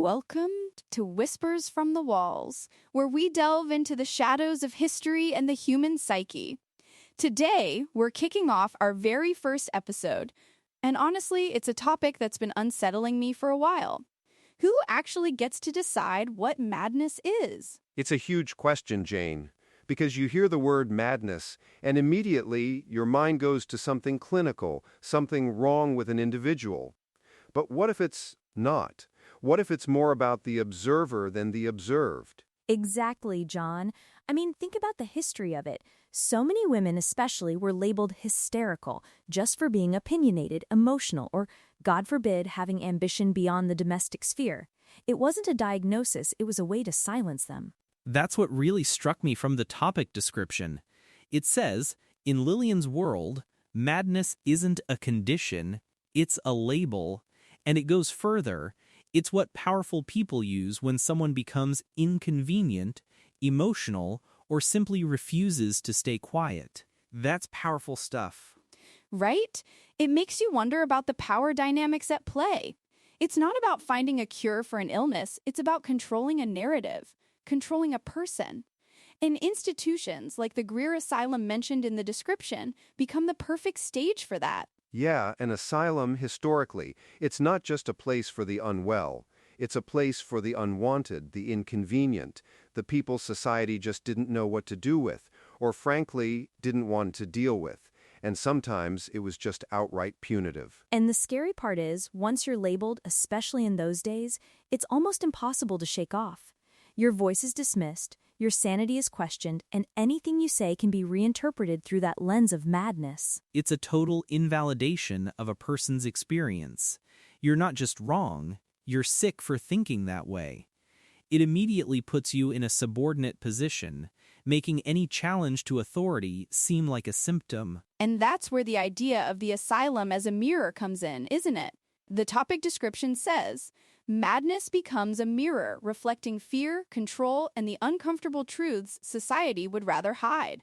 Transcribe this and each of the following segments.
Welcome to Whispers from the Walls, where we delve into the shadows of history and the human psyche. Today, we're kicking off our very first episode, and honestly, it's a topic that's been unsettling me for a while. Who actually gets to decide what madness is? It's a huge question, Jane, because you hear the word madness, and immediately your mind goes to something clinical, something wrong with an individual. But what if it's not? What if it's more about the observer than the observed? Exactly, John. I mean, think about the history of it. So many women especially were labeled hysterical just for being opinionated, emotional, or, God forbid, having ambition beyond the domestic sphere. It wasn't a diagnosis, it was a way to silence them. That's what really struck me from the topic description. It says, in Lillian's world, madness isn't a condition, it's a label. And it goes further. It's what powerful people use when someone becomes inconvenient, emotional, or simply refuses to stay quiet. That's powerful stuff. Right? It makes you wonder about the power dynamics at play. It's not about finding a cure for an illness, it's about controlling a narrative, controlling a person. And institutions like the Greer Asylum mentioned in the description become the perfect stage for that. Yeah, an asylum, historically, it's not just a place for the unwell. It's a place for the unwanted, the inconvenient, the people society just didn't know what to do with, or frankly, didn't want to deal with. And sometimes it was just outright punitive. And the scary part is, once you're labeled, especially in those days, it's almost impossible to shake off. Your voice is dismissed, your sanity is questioned, and anything you say can be reinterpreted through that lens of madness. It's a total invalidation of a person's experience. You're not just wrong, you're sick for thinking that way. It immediately puts you in a subordinate position, making any challenge to authority seem like a symptom. And that's where the idea of the asylum as a mirror comes in, isn't it? The topic description says, madness becomes a mirror reflecting fear, control, and the uncomfortable truths society would rather hide.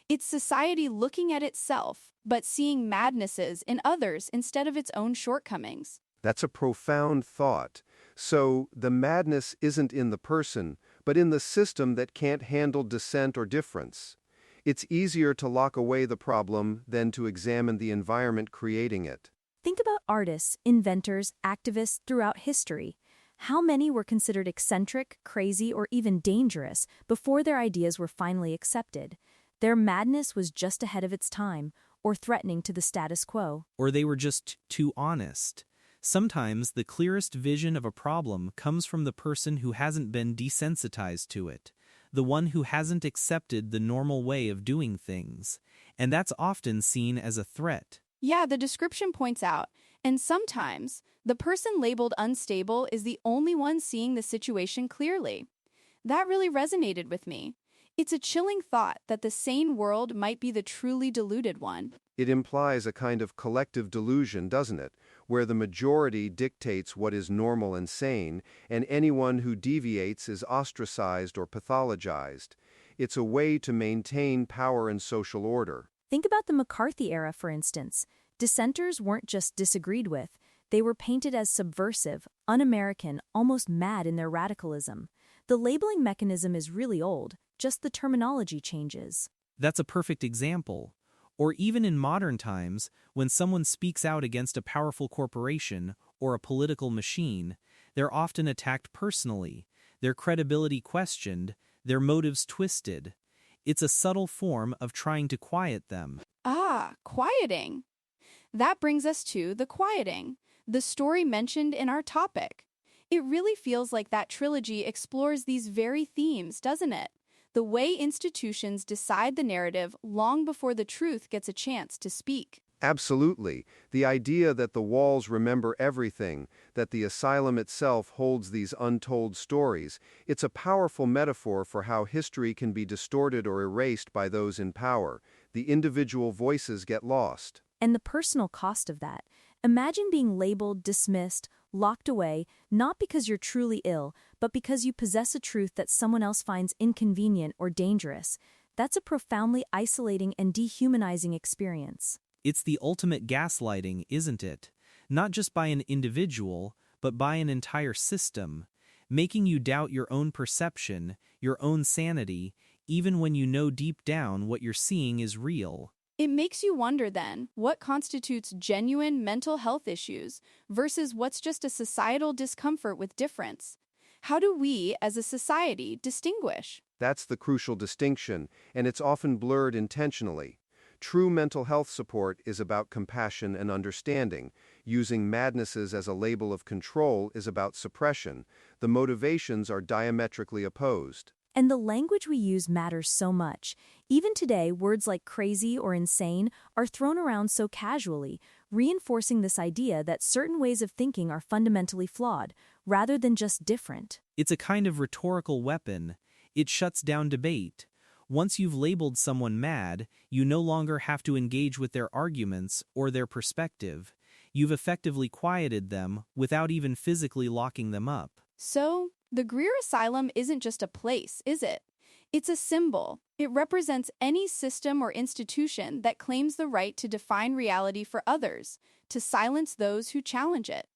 It's society looking at itself, but seeing madnesses in others instead of its own shortcomings. That's a profound thought. So the madness isn't in the person, but in the system that can't handle dissent or difference. It's easier to lock away the problem than to examine the environment creating it. Think about artists, inventors, activists throughout history. How many were considered eccentric, crazy, or even dangerous before their ideas were finally accepted? Their madness was just ahead of its time, or threatening to the status quo. Or they were just too honest. Sometimes the clearest vision of a problem comes from the person who hasn't been desensitized to it, the one who hasn't accepted the normal way of doing things, and that's often seen as a threat. Yeah, the description points out, and sometimes the person labeled unstable is the only one seeing the situation clearly. That really resonated with me. It's a chilling thought that the sane world might be the truly deluded one. It implies a kind of collective delusion, doesn't it, where the majority dictates what is normal and sane, and anyone who deviates is ostracized or pathologized. It's a way to maintain power and social order. Think about the McCarthy era, for instance. Dissenters weren't just disagreed with. They were painted as subversive, un-American, almost mad in their radicalism. The labeling mechanism is really old, just the terminology changes. That's a perfect example. Or even in modern times, when someone speaks out against a powerful corporation or a political machine, they're often attacked personally, their credibility questioned, their motives twisted. It's a subtle form of trying to quiet them. Ah, quieting. That brings us to the quieting, the story mentioned in our topic. It really feels like that trilogy explores these very themes, doesn't it? The way institutions decide the narrative long before the truth gets a chance to speak. Absolutely. The idea that the walls remember everything, that the asylum itself holds these untold stories, it's a powerful metaphor for how history can be distorted or erased by those in power. The individual voices get lost. And the personal cost of that. Imagine being labeled, dismissed, locked away, not because you're truly ill, but because you possess a truth that someone else finds inconvenient or dangerous. That's a profoundly isolating and dehumanizing experience. It's the ultimate gaslighting, isn't it? Not just by an individual, but by an entire system. making you doubt your own perception, your own sanity, even when you know deep down what you're seeing is real. It makes you wonder then, what constitutes genuine mental health issues versus what's just a societal discomfort with difference? How do we, as a society, distinguish? That's the crucial distinction, and it's often blurred intentionally. True mental health support is about compassion and understanding. Using madnesses as a label of control is about suppression. The motivations are diametrically opposed. And the language we use matters so much. Even today, words like crazy or insane are thrown around so casually, reinforcing this idea that certain ways of thinking are fundamentally flawed, rather than just different. It's a kind of rhetorical weapon. It shuts down debate. Once you've labeled someone mad, you no longer have to engage with their arguments or their perspective. You've effectively quieted them without even physically locking them up. So, the Greer Asylum isn't just a place, is it? It's a symbol. It represents any system or institution that claims the right to define reality for others, to silence those who challenge it.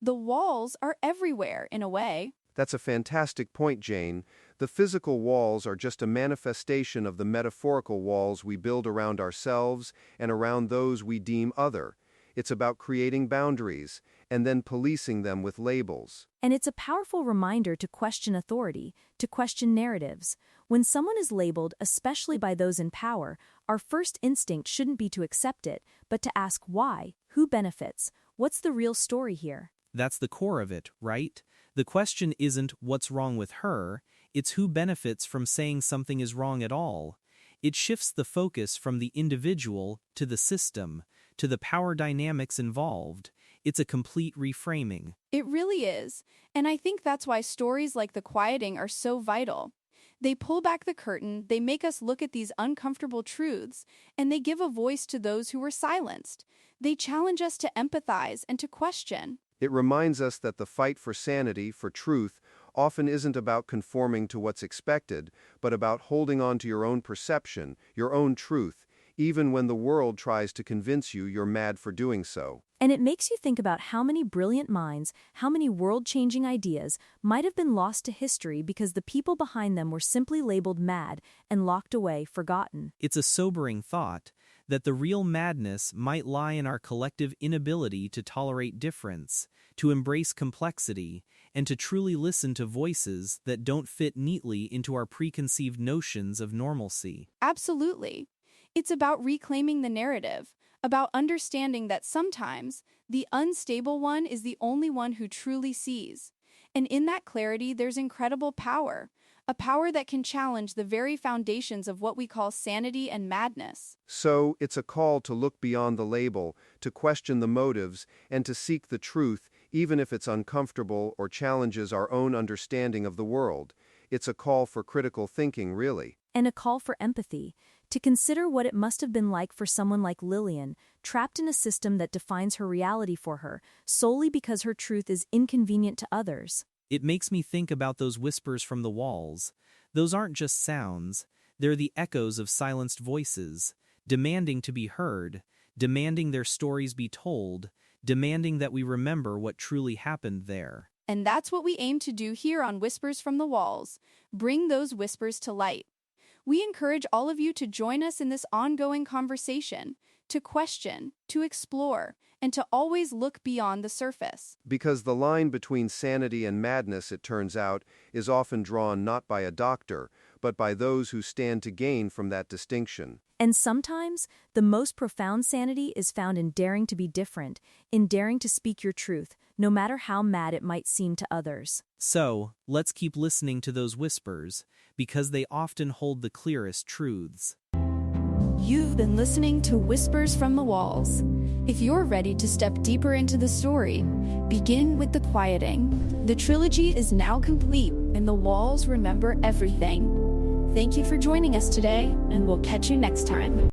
The walls are everywhere, in a way. That's a fantastic point, Jane. The physical walls are just a manifestation of the metaphorical walls we build around ourselves and around those we deem other. It's about creating boundaries and then policing them with labels. And it's a powerful reminder to question authority, to question narratives. When someone is labeled, especially by those in power, our first instinct shouldn't be to accept it, but to ask why, who benefits, what's the real story here? That's the core of it, right? The question isn't what's wrong with her, it's who benefits from saying something is wrong at all. It shifts the focus from the individual to the system, to the power dynamics involved. It's a complete reframing. It really is, and I think that's why stories like The Quieting are so vital. They pull back the curtain, they make us look at these uncomfortable truths, and they give a voice to those who were silenced. They challenge us to empathize and to question. It reminds us that the fight for sanity, for truth, often isn't about conforming to what's expected, but about holding on to your own perception, your own truth, even when the world tries to convince you you're mad for doing so. And it makes you think about how many brilliant minds, how many world-changing ideas might have been lost to history because the people behind them were simply labeled mad and locked away, forgotten. It's a sobering thought that the real madness might lie in our collective inability to tolerate difference, to embrace complexity, and to truly listen to voices that don't fit neatly into our preconceived notions of normalcy. Absolutely. It's about reclaiming the narrative, about understanding that sometimes the unstable one is the only one who truly sees. And in that clarity, there's incredible power, a power that can challenge the very foundations of what we call sanity and madness. So, it's a call to look beyond the label, to question the motives, and to seek the truth, even if it's uncomfortable or challenges our own understanding of the world. It's a call for critical thinking, really. And a call for empathy, to consider what it must have been like for someone like Lillian, trapped in a system that defines her reality for her, solely because her truth is inconvenient to others. It makes me think about those whispers from the walls. Those aren't just sounds, they're the echoes of silenced voices, demanding to be heard, demanding their stories be told, demanding that we remember what truly happened there. And that's what we aim to do here on Whispers from the Walls, bring those whispers to light. We encourage all of you to join us in this ongoing conversation, to question, to explore, and to always look beyond the surface. Because the line between sanity and madness, it turns out, is often drawn not by a doctor, but by those who stand to gain from that distinction. And sometimes, the most profound sanity is found in daring to be different, in daring to speak your truth, no matter how mad it might seem to others. So, let's keep listening to those whispers, because they often hold the clearest truths. You've been listening to Whispers from the Walls. If you're ready to step deeper into the story, begin with The Quieting. The trilogy is now complete, and the walls remember everything. Thank you for joining us today, and we'll catch you next time.